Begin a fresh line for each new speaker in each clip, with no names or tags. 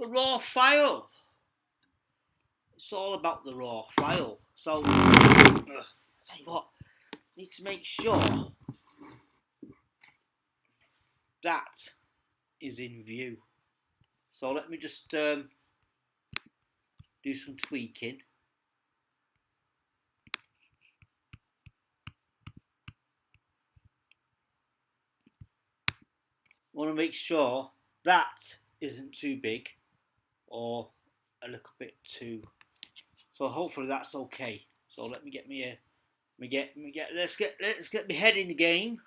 the raw file. It's all about the raw file. So, I'll tell you what, need to make sure that is in view. So let me just do some tweaking. I want to make sure that isn't too big or a little bit too. So hopefully that's okay. So let me get me let's get me head in the game.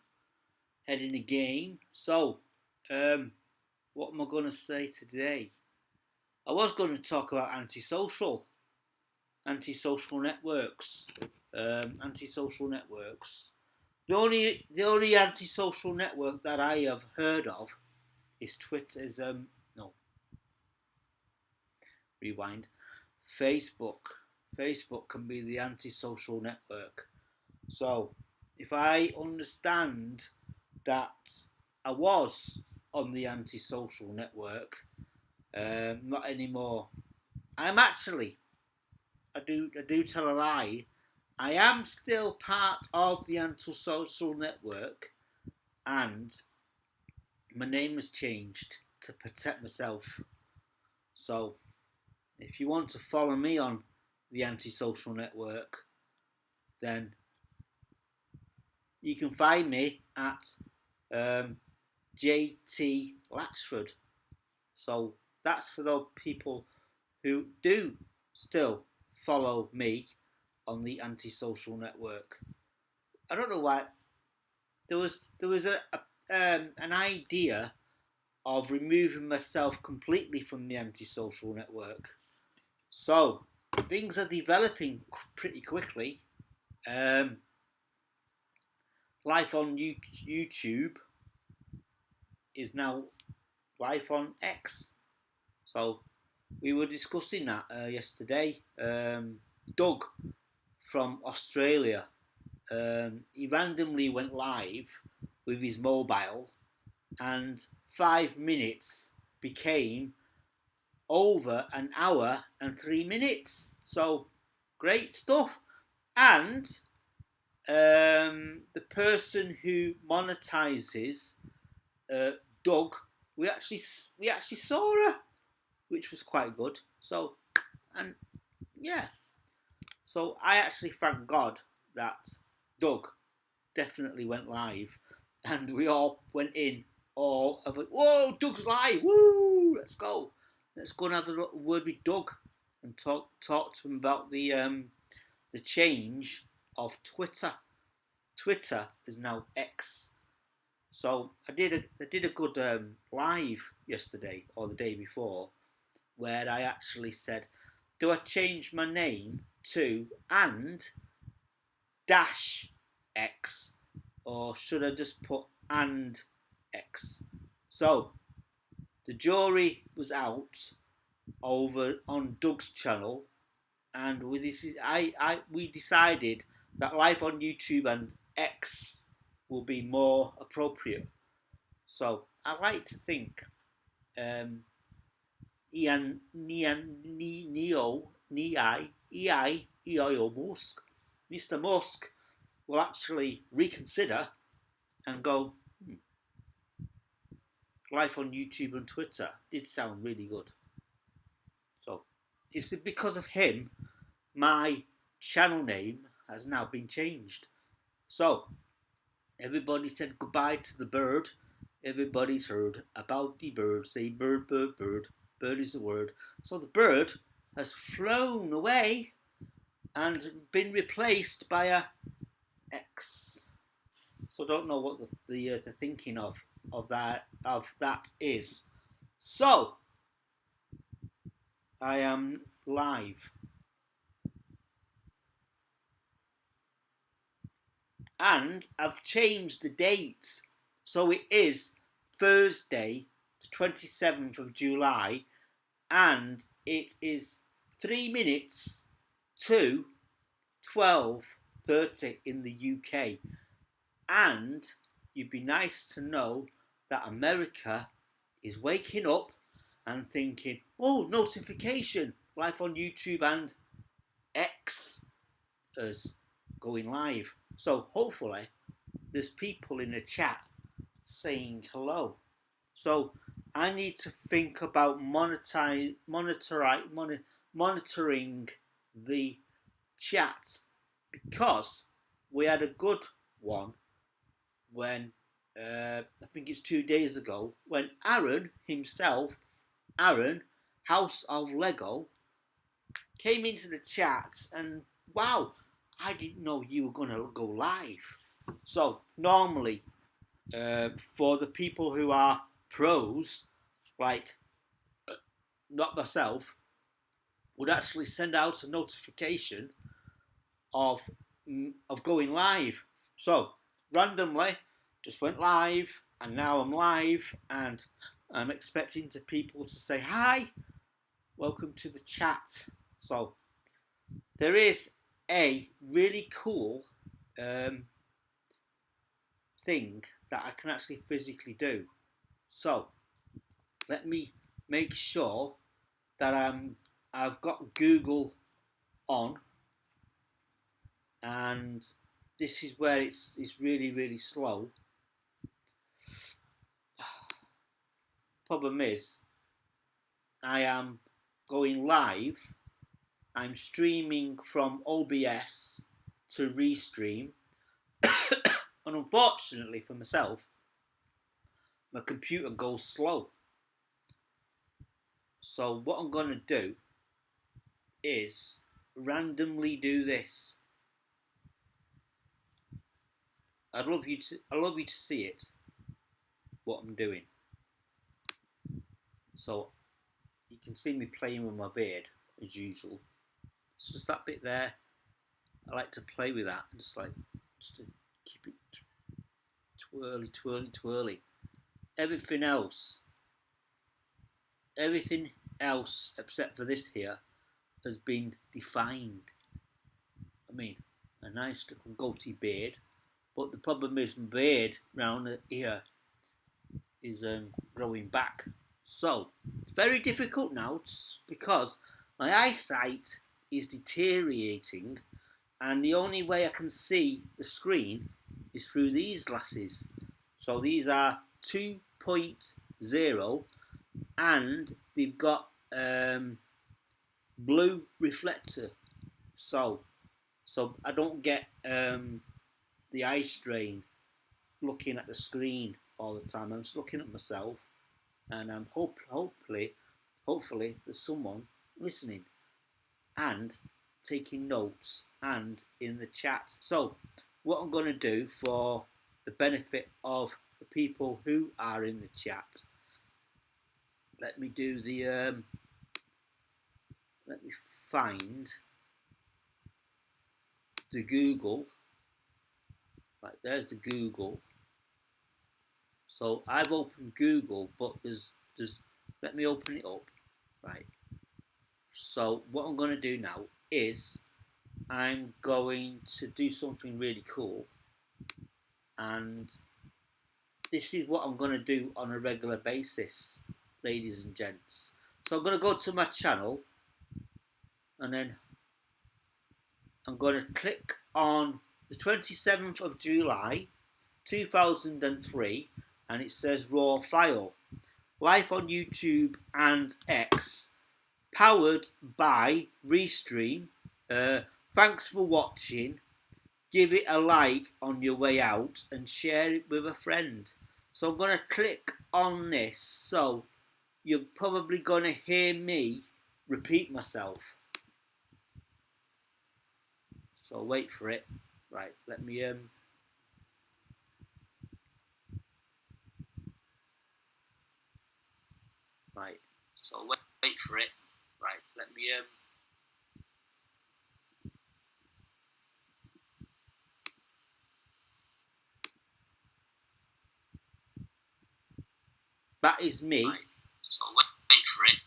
Head in the game. So, what am I going to say today? I was going to talk about antisocial networks. Antisocial networks. The only antisocial network that I have heard of is Twitter. Rewind. Facebook. Facebook can be the antisocial network. So, if I understand that I was on the antisocial network, not anymore. I'm actually, I do tell a lie. I am still part of the antisocial network, and my name has changed to protect myself. So, if you want to follow me on the antisocial network, then you can find me at JT Latchford. So that's for those people who do still follow me on the antisocial network. I don't know why there was an idea of removing myself completely from the antisocial network. So things are developing pretty quickly. Life on YouTube is now life on X. So we were discussing that yesterday. Doug from Australia, he randomly went live with his mobile, and 5 minutes became over an hour and 3 minutes. So great stuff. And the person who monetizes Doug, we actually saw her, which was quite good. So, and yeah, so I actually thank God that Doug definitely went live, and we all went in. All of it. Whoa, Doug's live! Woo! Let's go and have a word with Doug and talk to him about the change of Twitter. Twitter is now X. So I did a good live yesterday or the day before, where I actually said, do I change my name to and dash X, or should I just put and X? So the jury was out over on Doug's channel, and we decided that life on YouTube and X will be more appropriate. So I like to think Elon Musk, Mr. Musk, will actually reconsider and go, life on YouTube and Twitter did sound really good. So it's because of him my channel name has now been changed. So everybody said goodbye to the bird. Everybody's heard about the bird. Say bird, bird, bird. Bird is the word. So the bird has flown away and been replaced by a X. So I don't know what the thinking of that is. So I am live. And I've changed the date. So it is Thursday, the 27th of July, and it is 3 minutes to 12:30 in the UK. And you'd be nice to know that America is waking up and thinking, oh, notification, live on YouTube and X as going live. So hopefully there's people in the chat saying hello. So I need to think about monitoring the chat, because we had a good one when I think it's 2 days ago, when Aaron himself, Aaron, House of Lego, came into the chat, and wow, I didn't know you were going to go live. So normally, for the people who are pros, like not myself, would actually send out a notification of going live. So randomly, just went live, and now I'm live, and I'm expecting people to say hi, welcome to the chat. So there is a really cool thing that I can actually physically do. So let me make sure that I've got Google on, and this is where it's really slow. Problem is, I am going live. I'm streaming from OBS to Restream, and unfortunately for myself, my computer goes slow. So what I'm going to do is randomly do this. I'd love you to see it, what I'm doing. So you can see me playing with my beard as usual. It's just that bit there. I like to play with that, just to keep it twirly. Everything else except for this here has been defined. I mean, a nice little goatee beard, but the problem is my beard round here is growing back. So it's very difficult now because my eyesight is deteriorating, and the only way I can see the screen is through these glasses. So these are 2.0, and they've got blue reflector, so I don't get the eye strain looking at the screen all the time. I'm just looking at myself, and I'm hopefully there's someone listening and taking notes and in the chat. So what I'm going to do for the benefit of the people who are in the chat, let me do the let me find the Google. Right, there's the Google. So I've opened Google, but there's let me open it up. Right. So what I'm going to do now is I'm going to do something really cool, and this is what I'm going to do on a regular basis, ladies and gents. So I'm going to go to my channel, and then I'm going to click on the 27th of July 2003, and it says raw file, live on YouTube and X, powered by Restream. Thanks for watching. Give it a like on your way out and share it with a friend. So I'm going to click on this, so you're probably going to hear me repeat myself. So wait for it. Right, let me right. So wait for it. Right, let me that is me. Right. So wait for it.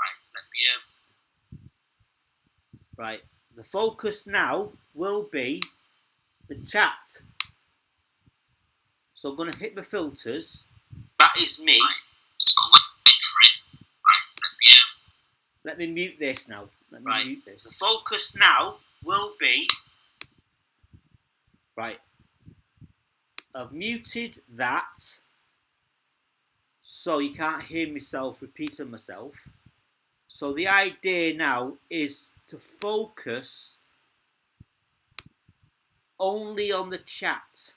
Right, let me right. The focus now will be the chat. So I'm going to hit the filters. That is me. Right. So wait for it. Right, Let me mute this now. Let me
Right.
mute this.
The focus now will be...
Right. I've muted that, so you can't hear myself repeating myself. So the idea now is to focus only on the chat.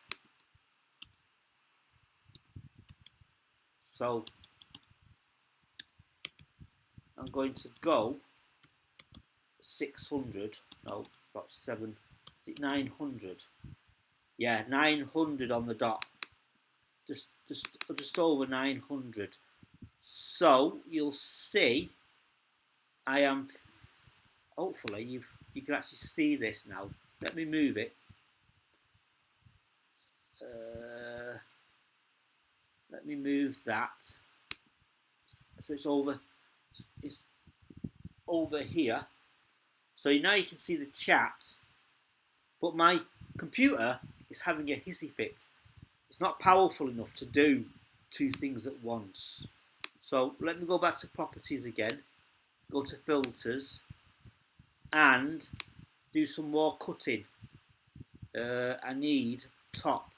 So I'm going to go 600. No, about 7. Is it 900? Yeah, 900 on the dot. Just over 900. So you'll see I am. Hopefully you can actually see this now. Let me move it. Let me move that. So it's over here. So now you can see the chat, but my computer is having a hissy fit. It's not powerful enough to do two things at once. So let me go back to properties again, go to filters, and do some more cutting. I need top,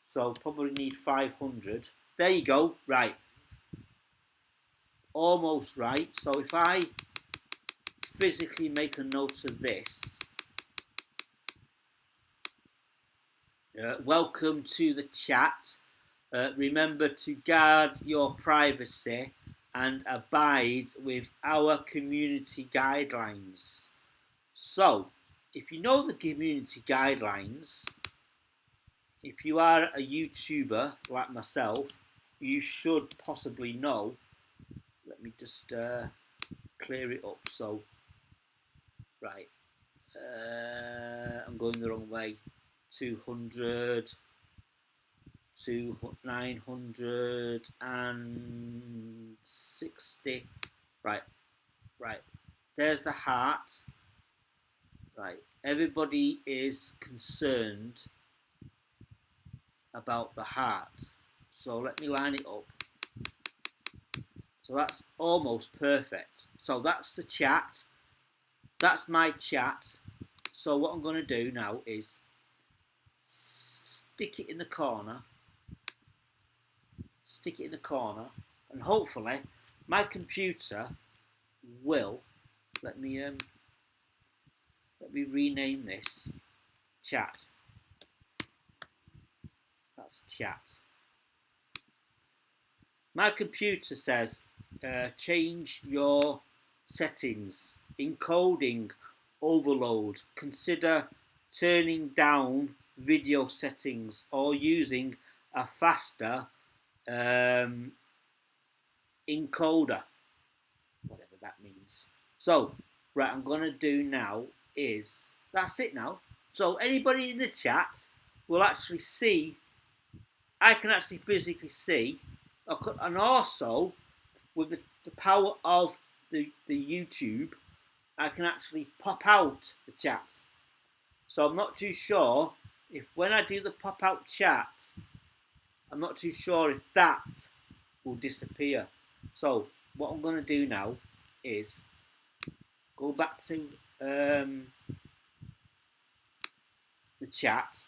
so probably need 500. There you go. Right, almost right. So if I physically make a note of this, welcome to the chat. Remember to guard your privacy and abide with our community guidelines. So, if you know the community guidelines, if you are a YouTuber like myself, you should possibly know. Let me just clear it up. So, right, I'm going the wrong way. 200 to 960. Right. There's the heart. Right. Everybody is concerned about the heart. So let me line it up. So that's almost perfect. So that's the chat. That's my chat. So what I'm going to do now is stick it in the corner. And hopefully my computer will let me rename this chat. That's chat. My computer says change your settings, encoding overload, consider turning down video settings or using a faster encoder, whatever that means. So, right, I'm going to do now is, that's it now. So anybody in the chat will actually see, I can actually physically see, and also with the power of the YouTube, I can actually pop out the chat. So I'm not too sure if when I do the pop out chat, I'm not too sure if that will disappear. So what I'm going to do now is go back to the chat,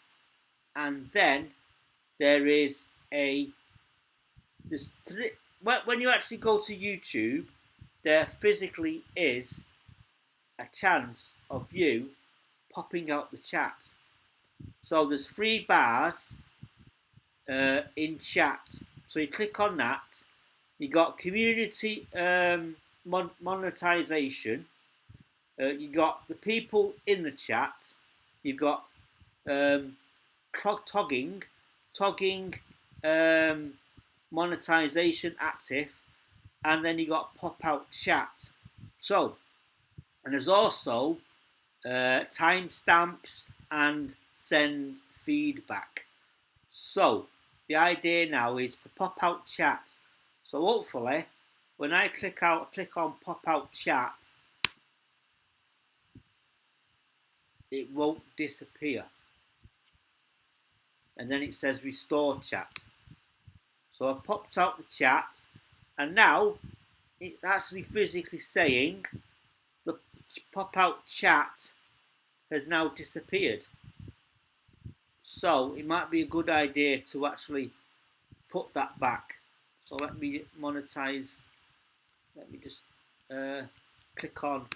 and then there is there's three. When you actually go to YouTube, there physically is a chance of you popping out the chat. So there's 3 bars in chat. So you click on that. You got community monetization. You got the people in the chat. You've got togging monetization active, and then you got pop out chat. So, and there's also timestamps and send feedback. So the idea now is to pop out chat. So hopefully, when I click on pop out chat, it won't disappear. And then it says restore chat. So I've popped out the chat, and now it's actually physically saying the pop-out chat has now disappeared. So it might be a good idea to actually put that back. So let me monetize. Let me just click on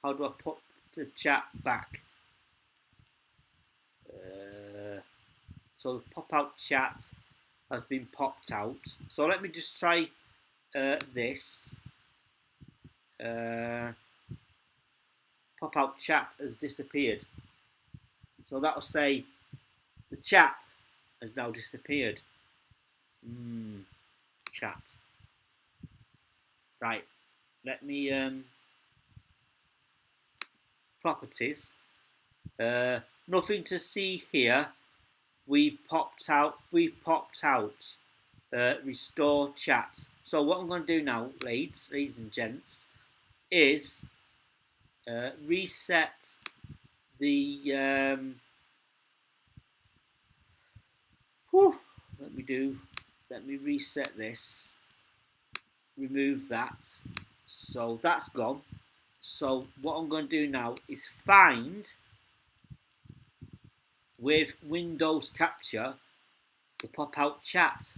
how do I put the chat back? So the pop-out chat has been popped out. So let me just try this. Pop-out chat has disappeared. So that will say the chat has now disappeared. Chat. Right. Let me properties. Nothing to see here. We popped out. Restore chat. So what I'm going to do now, ladies and gents, is reset the. Let me reset this. Remove that. So that's gone. So what I'm going to do now is find with Windows Capture the pop-out chat.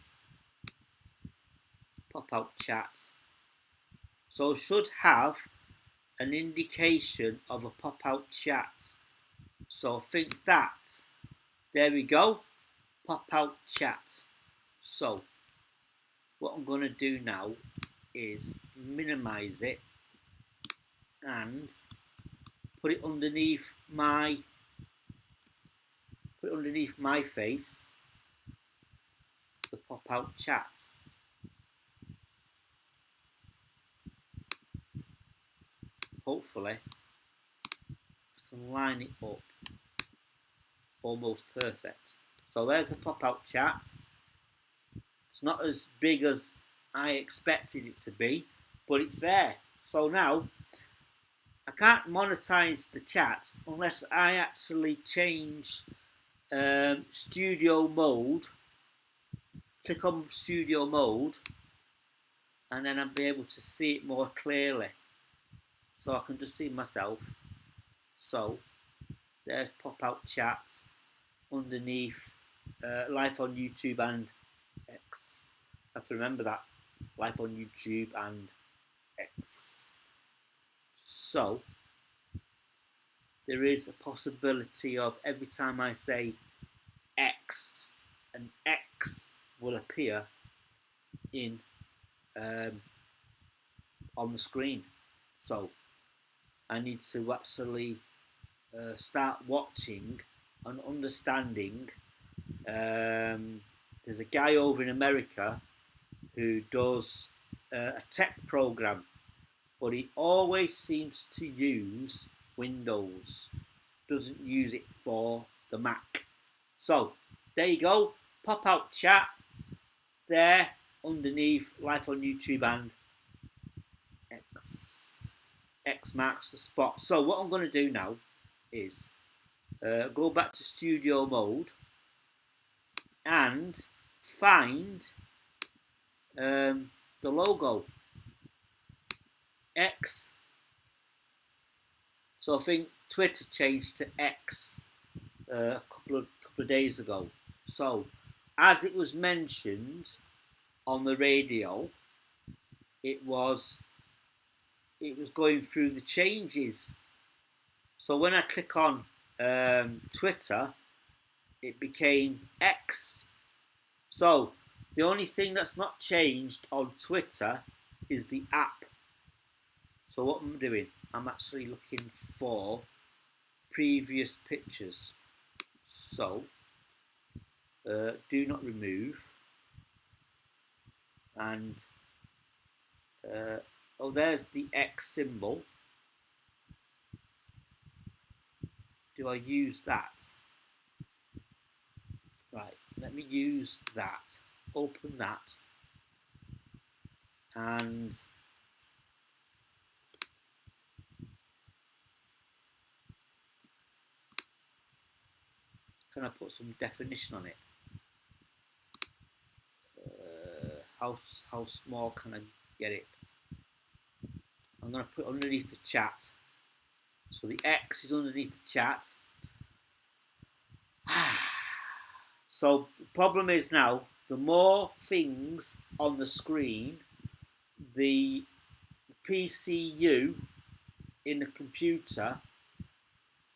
Pop-out chat. So it should have an indication of a pop-out chat. So I think that, there we go, pop-out chat. So what I'm going to do now is minimize it and put it underneath my face, the pop-out chat. Hopefully to line it up almost perfect. So there's the pop-out chat. It's not as big as I expected it to be, but it's there. So now I can't monetize the chat unless I actually change studio mode. Click on studio mode, and then I'll be able to see it more clearly. So I can just see myself. So there's pop-out chat underneath live on YouTube and X. I have to remember that. Live on YouTube and X. So there is a possibility of every time I say X, an X will appear in on the screen. So I need to actually start watching and understanding. There's a guy over in America who does a tech program, but he always seems to use Windows, doesn't use it for the Mac. So there you go, pop out chat there underneath live on YouTube and X. X marks the spot. So what I'm going to do now is go back to studio mode and find the logo X. So I think Twitter changed to X a couple of days ago. So as it was mentioned on the radio, it was going through the changes. So when I click on Twitter, it became X. So the only thing that's not changed on Twitter is the app. So what I'm doing, I'm actually looking for previous pictures. So do not remove, and oh, there's the X symbol. Do I use that? Right, let me use that. Open that, and can I put some definition on it? how small can I get it? I'm going to put it underneath the chat. So the X is underneath the chat. So the problem is now, the more things on the screen, the PCU in the computer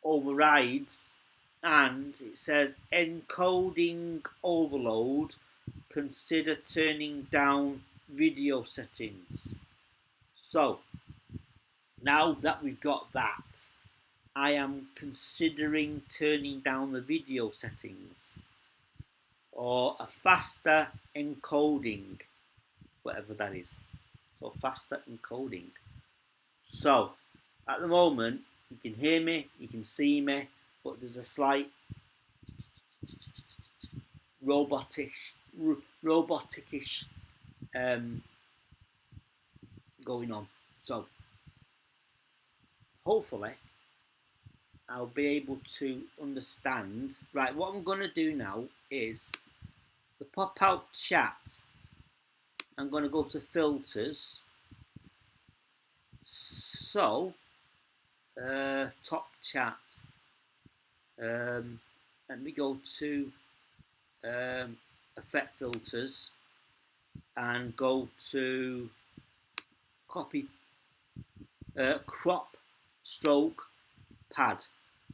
overrides, and it says encoding overload, consider turning down video settings. So now that we've got that, I am considering turning down the video settings or a faster encoding, whatever that is. So faster encoding. So at the moment, you can hear me, you can see me, but there's a slight roboticish going on. So hopefully I'll be able to understand. Right, what I'm going to do now is the pop-out chat. I'm going to go to filters. So top chat. Let me go to effect filters and go to copy crop stroke pad.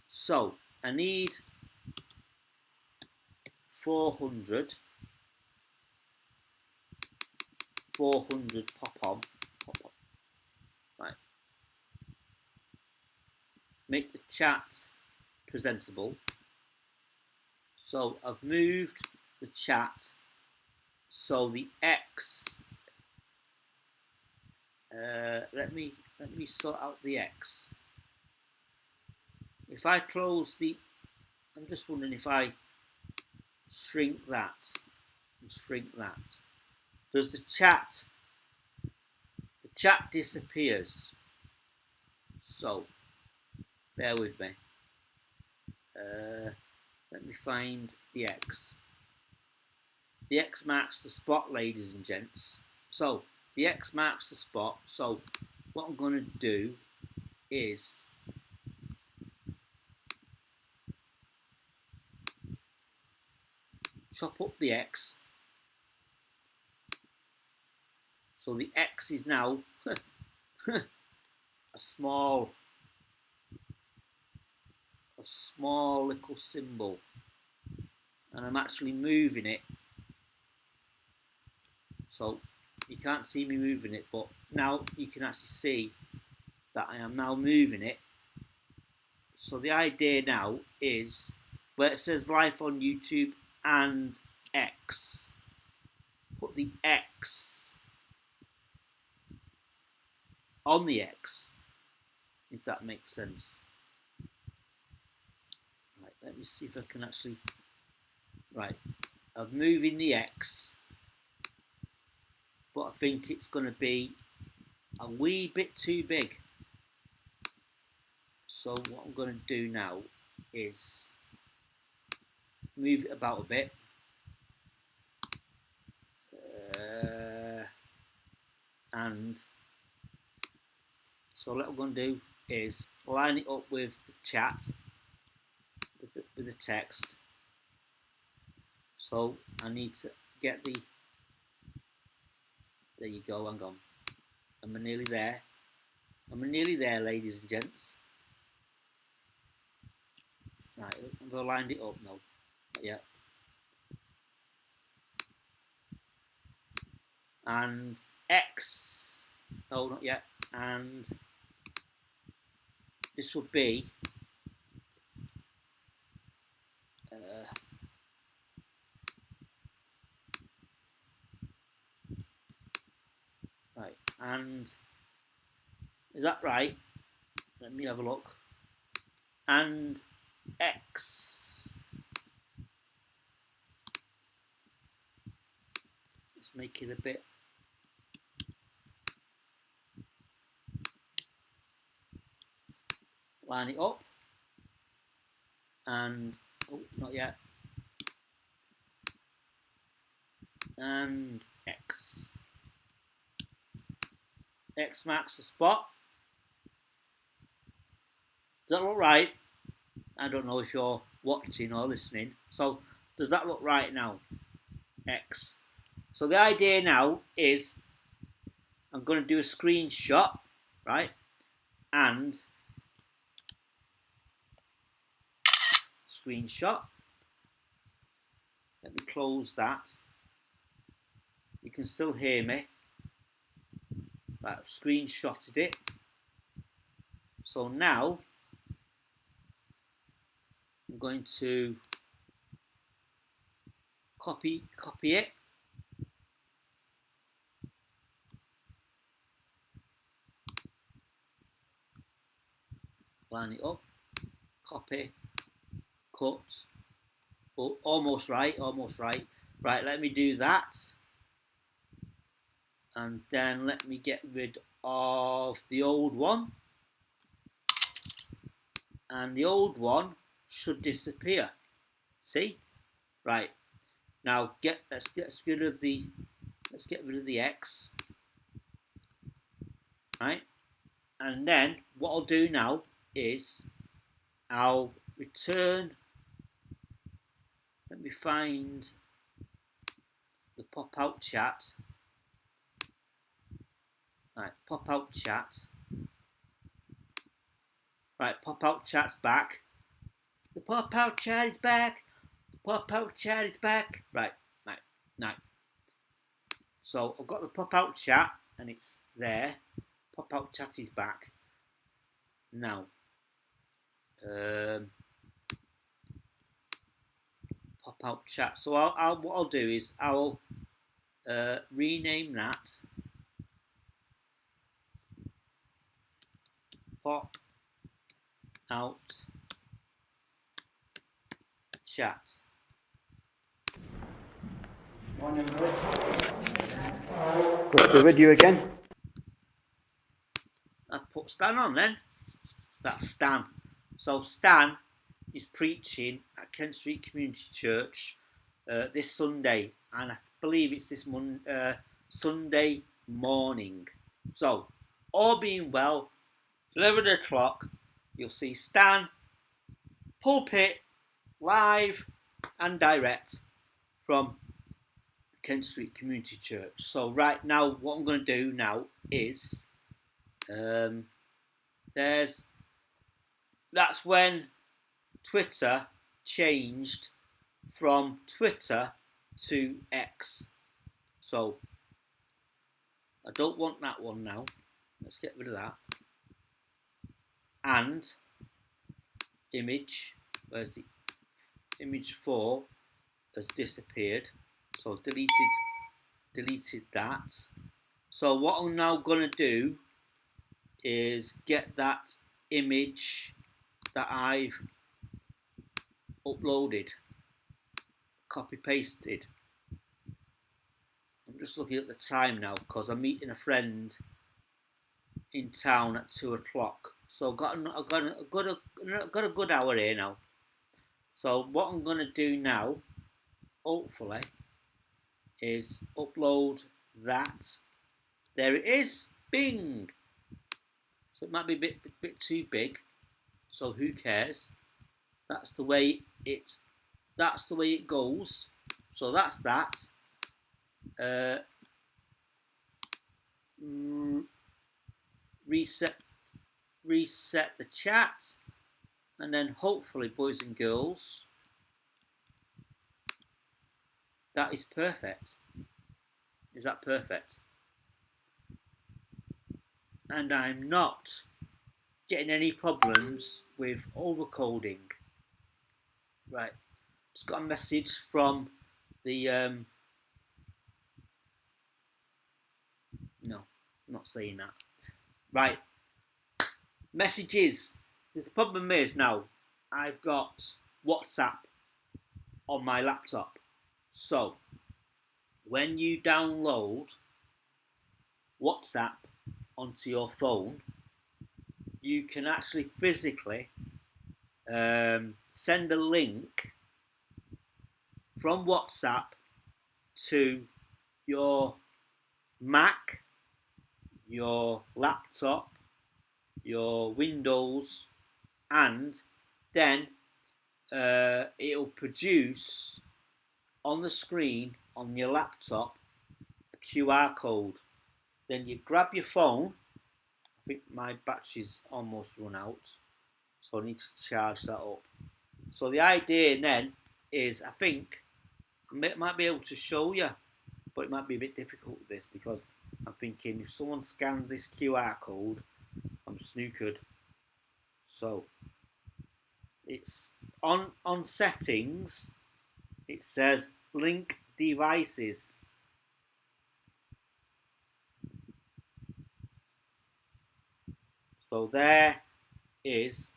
So I need 400 pop on. Right, make the chat presentable. So I've moved the chat so the X, let me sort out the X. If I close the, I'm just wondering if I shrink that and shrink that, does the chat disappears. So bear with me. Let me find the X. The X marks the spot, ladies and gents. So the X marks the spot. So what I'm going to do is chop up the X. So the X is now a small little symbol, and I'm actually moving it. So you can't see me moving it, but now you can actually see that I am now moving it. So the idea now is where it says live on YouTube and X, put the X on the X, if that makes sense. Right, let me see if I can actually, right, I'm moving the X, but I think it's going to be a wee bit too big. So what I'm going to do now is move it about a bit. And so what I'm going to do is line it up with the chat, with the text. So I need to get the, there you go, hang on. I'm nearly there. I'm nearly there, ladies and gents. Right, I've lined it up now. Yeah. And X, no, not yet. And this would be right, and is that right? Let me have a look. And X, let's make it a bit, line it up, and oh, not yet. and X. X marks the spot. Does that look right? I don't know if you're watching or listening. So does that look right now? X. So the idea now is I'm going to do a screenshot, right? And screenshot. Let me close that. You can still hear me. Right, I've screenshotted it. So now I'm going to copy it. Line it up. Copy. Cut. Oh, almost right. Right, let me do that. And then let me get rid of the old one. And the old one should disappear. See? Right. Now let's get rid of the X. Right? And then what I'll do now is I'll return. Let me find the pop-out chat. Right, pop-out chat. Right, pop-out chat's back. The pop-out chat is back. The pop-out chat is back. Right. So I've got the pop-out chat and it's there. Pop-out chat is back. Now, pop-out chat. So what I'll do is I'll rename that pop-out chat.
Go to the video again.
I put Stan on then. That's Stan. So Stan is preaching at Kent Street Community Church this Sunday, and I believe it's this Sunday morning. So, all being well, 11 o'clock, you'll see Stan, pulpit, live and direct from Kent Street Community Church. So right now, what I'm going to do now is, that's when Twitter changed from Twitter to X. So I don't want that one now. Let's get rid of that. And image, where's the image 4 has disappeared. So deleted that. So what I'm now going to do is get that image that I've uploaded, copy pasted. I'm just looking at the time now because I'm meeting a friend in town at 2 o'clock. So I've got a good hour here now. So what I'm going to do now, hopefully, is upload that. There it is. Bing. So it might be a bit too big. So who cares? That's the way it goes. So that's that. Reset the chat, and then hopefully, boys and girls, that is perfect. Is that perfect? And I'm not getting any problems with overcoding. Right, just got a message from the no, I'm not saying that. Right, messages. The problem is now I've got WhatsApp on my laptop. So when you download WhatsApp onto your phone, you can actually physically send a link from WhatsApp to your Mac, your laptop, your Windows, and then it'll produce on the screen on your laptop a QR code. Then you grab your phone. I think my battery's almost run out, so I need to charge that up. So the idea then is, I think I might be able to show you, but it might be a bit difficult with this because I'm thinking if someone scans this QR code, I'm snookered. So it's on settings. It says link devices. So there is.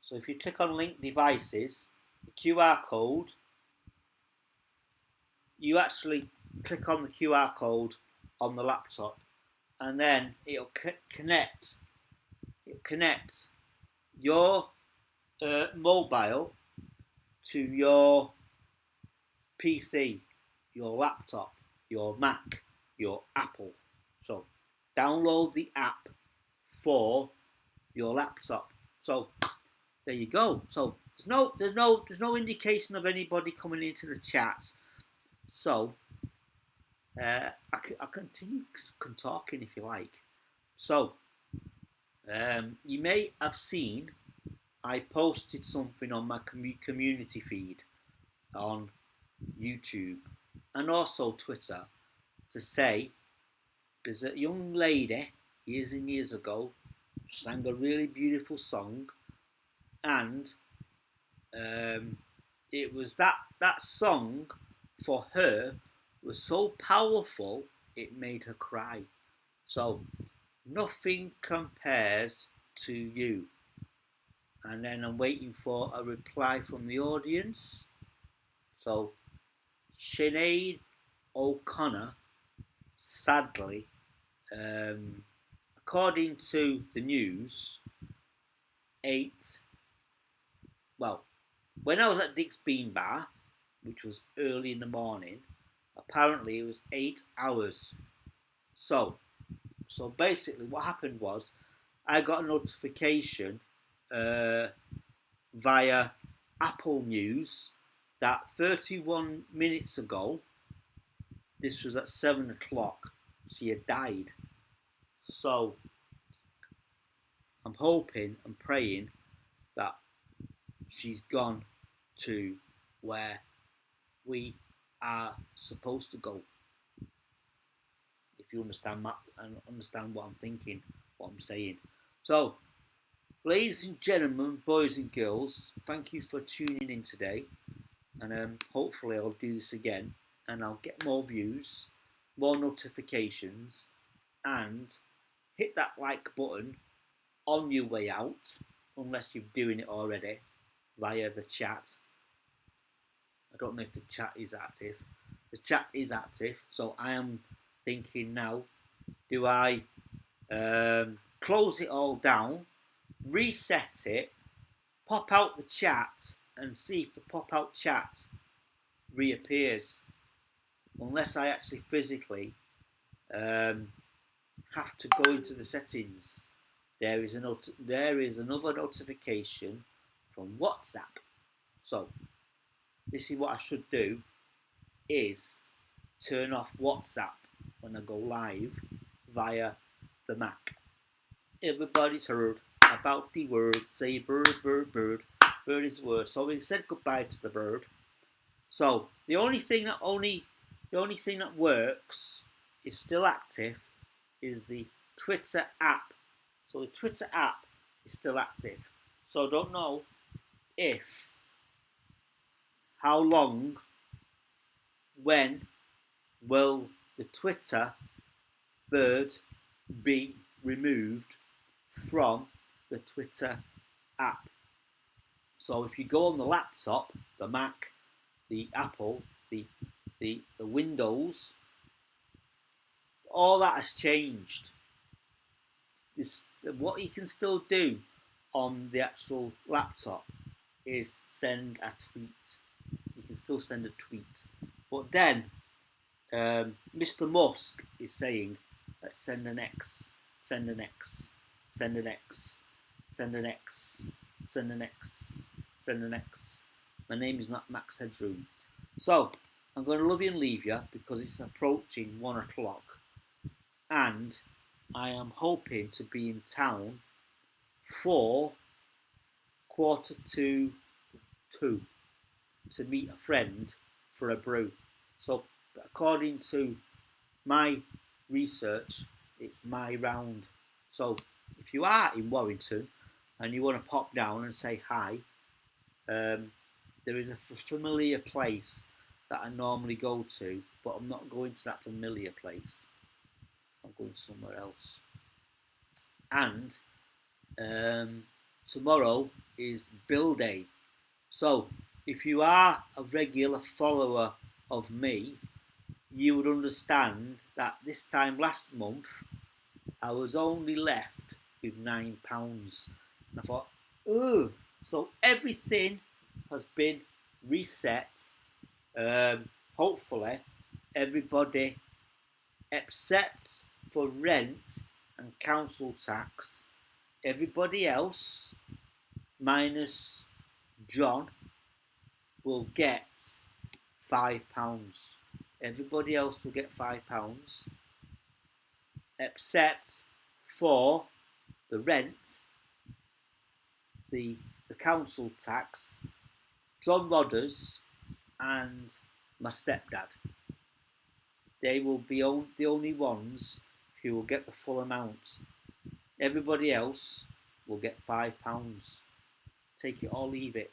So if you click on link devices, the QR code, you actually click on the QR code on the laptop, and then it'll connect. It'll connect your mobile to your PC, your laptop, your Mac, your Apple. So download the app for your laptop. So there you go. So there's no indication of anybody coming into the chat. So I continue talking if you like. So you may have seen I posted something on my community feed on YouTube and also Twitter to say there's a young lady years and years ago sang a really beautiful song, and it was that song for her was so powerful it made her cry. So nothing compares to you. And then I'm waiting for a reply from the audience. So Sinead O'Connor, sadly, according to the news, when I was at Dick's Bean Bar, which was early in the morning, apparently it was 8 hours. So basically what happened was I got a notification via Apple News that 31 minutes ago, this was at 7 o'clock, she had died. So I'm hoping and praying that she's gone to where we are supposed to go. If you understand that and understand what I'm thinking, what I'm saying. So, ladies and gentlemen, boys and girls, thank you for tuning in today. And hopefully I'll do this again and I'll get more views, more notifications, and hit that like button on your way out, unless you're doing it already via the chat. I don't know if the chat is active. The chat is active, so I am thinking now, do I close it all down, reset it, pop out the chat, and see if the pop out chat reappears, unless I actually physically have to go into the settings. There is another notification from WhatsApp. So this is what I should do, is turn off WhatsApp when I go live via the Mac. Everybody's heard about the word, say bird, bird, bird. Bird is the word. So we said goodbye to the bird. So the only thing that works is still active is the Twitter app. So the Twitter app is still active. So I don't know how long, when will the Twitter bird be removed from the Twitter app. So if you go on the laptop, the Mac, the Apple, the Windows, all that has changed. What you can still do on the actual laptop is send a tweet. You can still send a tweet. But then Mr. Musk is saying, send an X, send an X, send an X, send an X, send an X, send an X. My name is not Max Headroom. So, I'm going to love you and leave you because it's approaching 1 o'clock. And I am hoping to be in town for 2:45 to meet a friend for a brew. So, according to my research, it's my round. So, if you are in Warrington and you want to pop down and say hi, there is a familiar place that I normally go to, but I'm not going to that familiar place. I'm going somewhere else. And tomorrow is Bill Day. So, if you are a regular follower of me, you would understand that this time last month I was only left with £9. And I thought, oh, so everything has been reset. Hopefully, everybody, except for rent and council tax, everybody else, minus John, will get £5. Everybody else will get £5, except for the rent, the council tax, John Rodders, and my stepdad. They will be the only ones who will get the full amount. Everybody else will get £5. Take it or leave it.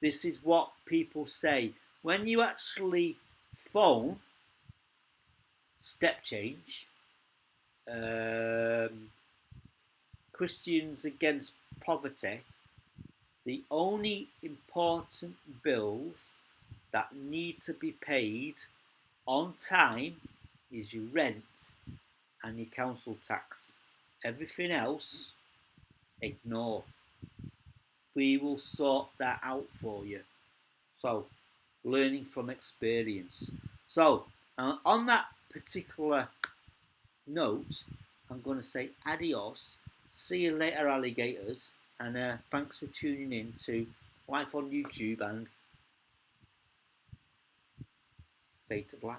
This is what people say. When you actually phone step change, Christians Against Poverty, the only important bills that need to be paid on time is your rent and your council tax. Everything else, ignore. We will sort that out for you. So, learning from experience. So, on that particular note, I'm going to say adios. See you later, alligators. And thanks for tuning in to Life on YouTube and Fade to Black.